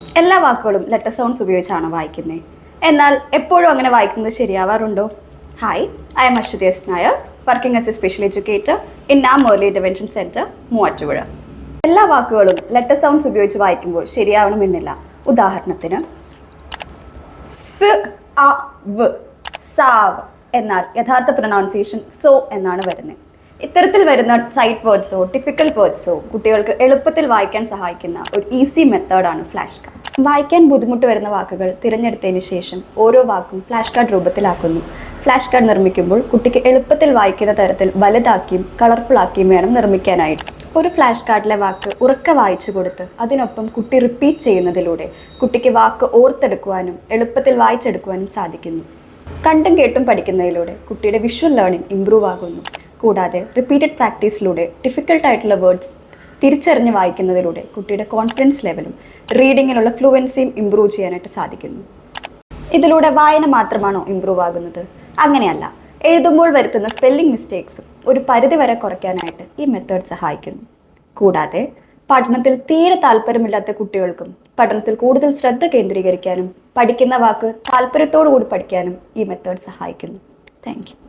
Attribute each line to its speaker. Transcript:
Speaker 1: എല്ലാ വാക്കുകളും letter sounds ഉപയോഗിച്ചാണ് വായിക്കുന്നത്. എന്നാൽ എപ്പോഴും അങ്ങനെ വായിക്കുന്നത് ശരിയാവാറുണ്ടോ? Hi, I am Aswathy S Nair, working as a special educator in Naam early intervention centre, Muvattupuzha. എല്ലാ വാക്കുകളും ലെറ്റർ സൗണ്ട്സ് ഉപയോഗിച്ച് വായിക്കുമ്പോൾ ശരിയാവണമെന്നില്ല. ഉദാഹരണത്തിന് സ് അ വ് സാവ് എന്നാൽ യഥാർത്ഥ പ്രൊനൗൺസിയേഷൻ സോ എന്നാണ് വരുന്നത്. ഇത്തരത്തിൽ വരുന്ന സൈറ്റ് വേർഡ്സോ ഡിഫിക്കൽട്ട് വേർഡ്സോ കുട്ടികൾക്ക് എളുപ്പത്തിൽ വായിക്കാൻ സഹായിക്കുന്ന ഒരു ഈസി മെത്തേഡാണ് ഫ്ലാഷ് കാർഡ്സ്. വായിക്കാൻ ബുദ്ധിമുട്ട് വരുന്ന വാക്കുകൾ തിരഞ്ഞെടുത്തതിന് ശേഷം ഓരോ വാക്കും ഫ്ലാഷ് കാർഡ് രൂപത്തിലാക്കുന്നു. ഫ്ലാഷ് കാർഡ് നിർമ്മിക്കുമ്പോൾ കുട്ടിക്ക് എളുപ്പത്തിൽ വായിക്കുന്ന തരത്തിൽ വലുതാക്കിയും കളർഫുൾ ആക്കിയും വേണം നിർമ്മിക്കാനായിട്ട്. ഒരു ഫ്ലാഷ് കാർഡിലെ വാക്ക് ഉറക്കെ വായിച്ചു കൊടുത്ത് അതിനൊപ്പം കുട്ടി റിപ്പീറ്റ് ചെയ്യുന്നതിലൂടെ കുട്ടിക്ക് വാക്ക് ഓർത്തെടുക്കുവാനും എളുപ്പത്തിൽ വായിച്ചെടുക്കുവാനും സാധിക്കുന്നു. കണ്ടും കേട്ടും പഠിക്കുന്നതിലൂടെ കുട്ടിയുടെ വിഷ്വൽ ലേണിംഗ് ഇംപ്രൂവ് ആകുന്നു. കൂടാതെ റിപ്പീറ്റഡ് പ്രാക്ടീസിലൂടെ ഡിഫിക്കൽട്ടായിട്ടുള്ള വേർഡ്സ് തിരിച്ചറിഞ്ഞ് വായിക്കുന്നതിലൂടെ കുട്ടിയുടെ കോൺഫിഡൻസ് ലെവലും റീഡിങ്ങിനുള്ള ഫ്ലുവൻസിയും ഇംപ്രൂവ് ചെയ്യാനായിട്ട് സാധിക്കുന്നു. ഇതിലൂടെ വായന മാത്രമാണോ ഇംപ്രൂവ് ആകുന്നത്? അങ്ങനെയല്ല. എഴുതുമ്പോൾ വരുത്തുന്ന സ്പെല്ലിംഗ് മിസ്റ്റേക്സും ഒരു പരിധിവരെ കുറയ്ക്കാനായിട്ട് ഈ മെത്തേഡ് സഹായിക്കുന്നു. കൂടാതെ പഠനത്തിൽ തീരെ താല്പര്യമില്ലാത്ത കുട്ടികൾക്കും പഠനത്തിൽ കൂടുതൽ ശ്രദ്ധ കേന്ദ്രീകരിക്കാനും പഠിക്കുന്ന വാക്ക് താല്പര്യത്തോടു കൂടി പഠിക്കാനും ഈ മെത്തേഡ് സഹായിക്കുന്നു. Thank you.